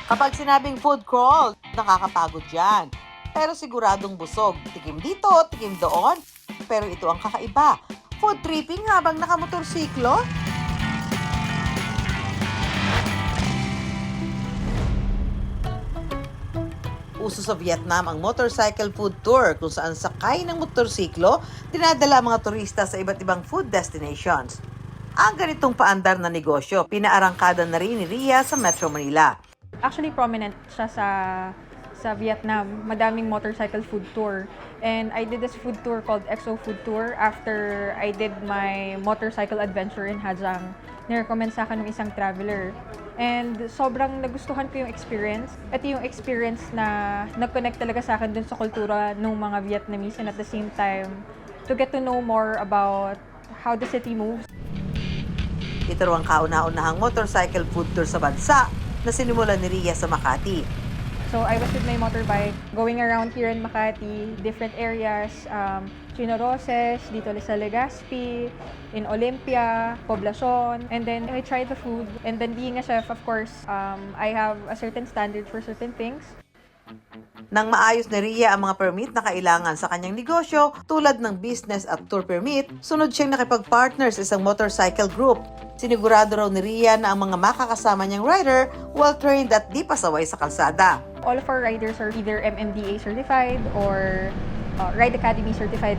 Kapag sinabing food crawl, nakakapagod yan. Pero siguradong busog. Tikim dito, tikim doon. Pero ito ang kakaiba. Food tripping habang nakamotorsiklo? Uso sa Vietnam ang motorcycle food tour kung saan sakay ng motorsiklo, dinadala ang mga turista sa iba't ibang food destinations. Ang ganitong paandar na negosyo, pinaarangkada na rin ni Ria sa Metro Manila. Actually, prominent siya sa Vietnam. Madaming motorcycle food tour. And I did this food tour called EXO Food Tour after I did my motorcycle adventure in Ha Giang. Nirecommend sa akin ng isang traveler. And sobrang nagustuhan ko yung experience. Ito yung experience na nag-connect talaga sa akin dun sa kultura ng mga Vietnamese and at the same time, to get to know more about how the city moves. Ito raw ang kauna-unahang motorcycle food tour sa bansa na sinimulan ni Ria sa Makati. So I was with my motorbike going around here in Makati, different areas, Chino Roces, dito sa Legazpi, in Olympia, Poblacion, and then I tried the food. And then being a chef, of course, I have a certain standard for certain things. Nang maayos ni Ria ang mga permit na kailangan sa kanyang negosyo tulad ng business at tour permit, sunod siyang nakipag-partner sa isang motorcycle group. Sinigurado raw ni Ria na ang mga makakasama niyang rider well-trained at di pasaway sa kalsada. All of our riders are either MMDA certified or Ride Academy certified.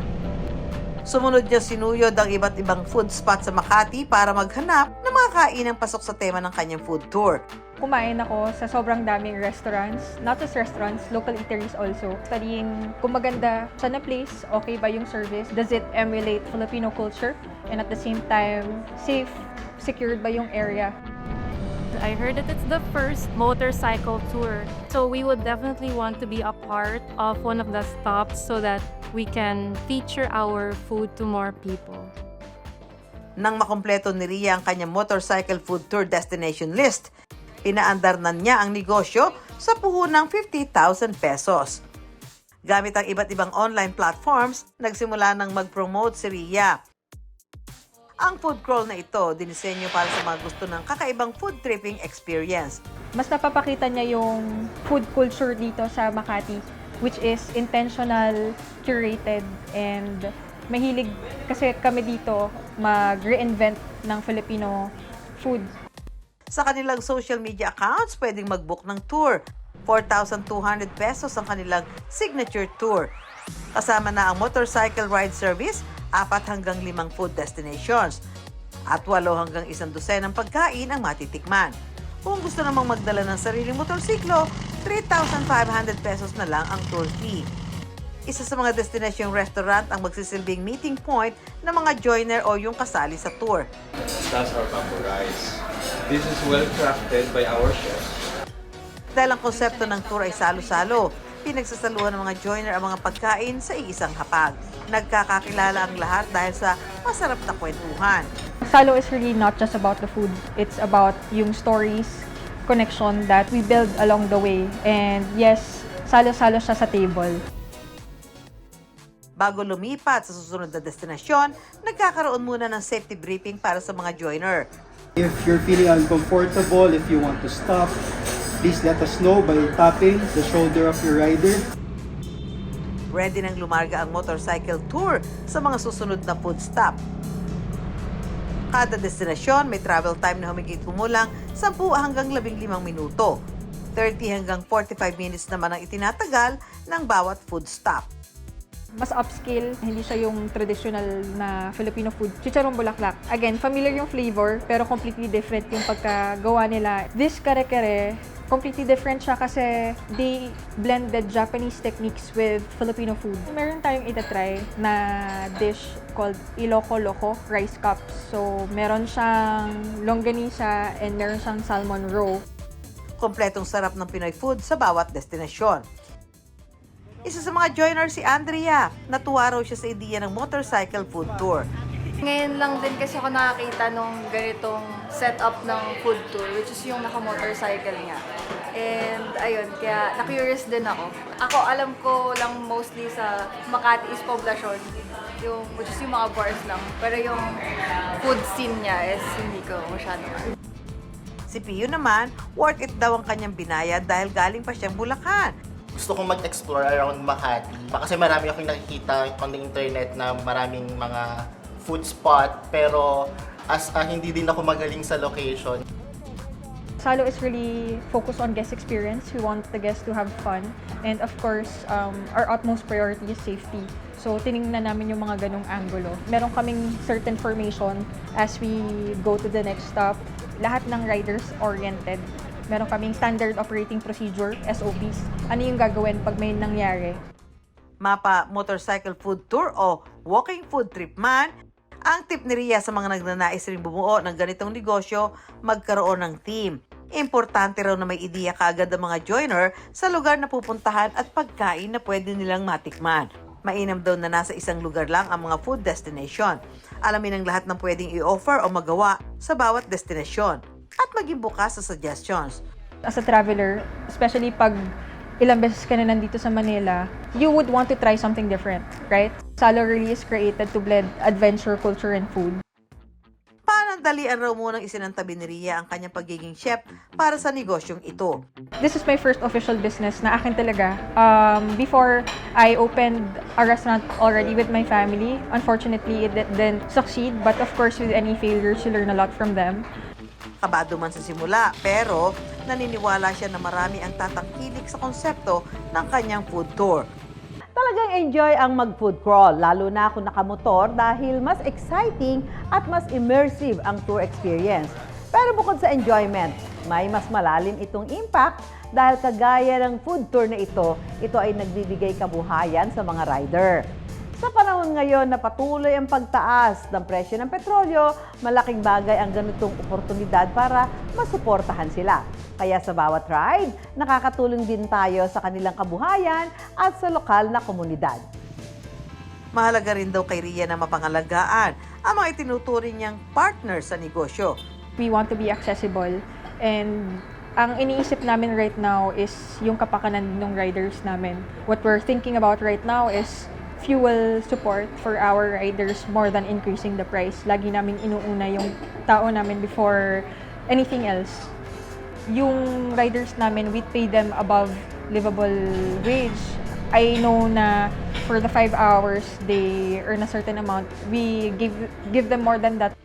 Sumunod niya sinuyod ang iba't ibang food spot sa Makati para maghanap ng mga kainang pasok sa tema ng kanyang food tour. Kumain ako sa sobrang daming restaurants, not just restaurants, local eateries also. Studying kung maganda siya na place, okay ba yung service, does it emulate Filipino culture, and at the same time, safe, secured ba yung area. I heard that it's the first motorcycle tour. So we would definitely want to be a part of one of the stops so that we can feature our food to more people. Nang makumpleto ni Ria ang kanyang motorcycle food tour destination list, pinaandar na niya ang negosyo sa puhunang 50,000 pesos. Gamit ang iba't ibang online platforms, nagsimula nang mag-promote si Ria. Ang food crawl na ito, dinisenyo para sa mga gusto ng kakaibang food tripping experience. Mas napapakita niya yung food culture dito sa Makati, which is intentional, curated, and mahilig kasi kami dito mag-reinvent ng Filipino food. Sa kanilang social media accounts, pwedeng mag-book ng tour. 4,200 pesos ang kanilang signature tour. Kasama na ang motorcycle ride service, 4 hanggang 5 food destinations, at 8 hanggang 1 dosenang pagkain ang matitikman. Kung gusto namang magdala ng sariling motorsiklo, 3,500 pesos na lang ang tour fee. Isa sa mga destinasyong restaurant ang magsisilbing meeting point ng mga joiner o yung kasali sa tour. That's our bamboo rice. This is well crafted by our chefs. Dahil ang konsepto ng tour ay salo-salo, pinagsasaluhan ng mga joiner ang mga pagkain sa iisang hapag. Nagkakakilala ang lahat dahil sa masarap na kwentuhan. Salo is really not just about the food. It's about yung stories, connection that we build along the way. And yes, salo-salo siya sa table. Bago lumipat sa susunod na destinasyon, nagkakaroon muna ng safety briefing para sa mga joiner. If you're feeling uncomfortable, if you want to stop, please let us know by tapping the shoulder of your rider. Ready nang lumarga ang motorcycle tour sa mga susunod na food stop. Kada destinasyon may travel time na humigit kumulang 10 hanggang 15 minuto. 30 hanggang 45 minutes naman ang itinatagal ng bawat food stop. Mas upscale, hindi siya yung traditional na Filipino food. Chicharong bulaklak. Again, familiar yung flavor, pero completely different yung pagkagawa nila. This kare-kare, completely different siya kasi they blended Japanese techniques with Filipino food. Meron tayong itatry na dish called Iloco Loco rice cups. So, meron siyang longganisa and meron siyang salmon roe. Kompletong sarap ng Pinoy food sa bawat destinasyon. Isa sa mga joiner si Andrea. Natuwa raw siya sa ideya ng motorcycle food tour. Ngayon lang din kasi ako nakakita nung ganitong setup ng food tour, which is yung naka-motorcycle niya. And ayun, kaya na-curious din ako. Ako, alam ko lang mostly sa Makati is Poblacion, which is yung mga bars lang. Pero yung food scene niya is hindi ko masyado. Si Pio naman, worth it daw ang kanyang binayad dahil galing pa siyang Bulacan. Gusto kong mag-explore around Makati. Kasi marami akong nakikita on the internet na maraming mga food spot, pero hindi din ako magaling sa location. Salo is really focused on guest experience. We want the guests to have fun. And of course, our utmost priority is safety. So, tinignan namin yung mga ganong angulo. Meron kaming certain formation as we go to the next stop. Lahat ng riders oriented. Meron kaming standard operating procedure, SOPs. Ano yung gagawin pag may nangyari? Mapa motorcycle food tour o walking food trip man, ang tip ni Ria sa mga nagnanais ring bumuo ng ganitong negosyo, magkaroon ng team. Importante raw na may ideya kaagad ang mga joiner sa lugar na pupuntahan at pagkain na pwede nilang matikman. Mainam daw na nasa isang lugar lang ang mga food destination. Alamin ang lahat ng pwedeng i-offer o magawa sa bawat destinasyon at maging bukas sa suggestions. As a traveler, especially pag ilang beses ka na nandito sa Manila, you would want to try something different, right? Salo really is created to blend adventure, culture, and food. Panandalian raw munang isinantabi ni Ria ang kanyang pagiging chef para sa negosyong ito. This is my first official business na akin talaga. Before, I opened a restaurant already with my family. Unfortunately, it didn't succeed. But of course, with any failures, you learn a lot from them. Kabado man sa simula, pero naniniwala siya na marami ang tatangkilik sa konsepto ng kanyang food tour. Talagang enjoy ang mag-food crawl, lalo na kung nakamotor dahil mas exciting at mas immersive ang tour experience. Pero bukod sa enjoyment, may mas malalim itong impact dahil kagaya ng food tour na ito ay nagbibigay kabuhayan sa mga rider. Sa panahon ngayon na patuloy ang pagtaas ng presyo ng petrolyo, malaking bagay ang ganitong oportunidad para masuportahan sila. Kaya sa bawat ride, nakakatulong din tayo sa kanilang kabuhayan at sa lokal na komunidad. Mahalaga rin daw kay Ria na mapangalagaan ang mga itinuturing niyang partner sa negosyo. We want to be accessible, and ang iniisip namin right now is yung kapakanan ng riders namin. What we're thinking about right now is fuel support for our riders more than increasing the price. Lagi namin inuuna yung tao namin before anything else. Yung riders namin, we pay them above livable wage. I know na for the 5 hours, they earn a certain amount. We give them more than that.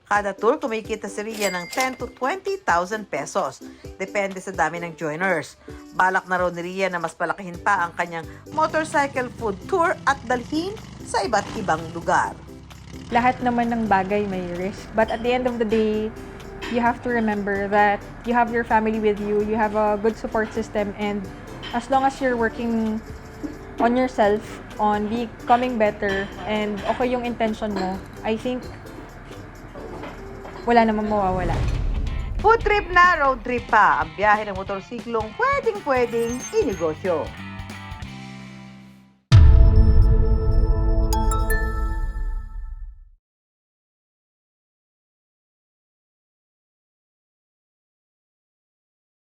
Kada tour, kumikita si Ria ng 10 to 20,000 pesos. Depende sa dami ng joiners. Balak na raw ni Ria na mas palakihin pa ang kanyang motorcycle food tour at dalhin sa iba't ibang lugar. Lahat naman ng bagay may risk. But at the end of the day, you have to remember that you have your family with you, you have a good support system, and as long as you're working on yourself, on becoming better, and okay yung intention mo, I think wala namang mawawala. Food trip na road trip pa ang biyahe ng motorsiklong pwedeng-pwedeng inegosyo.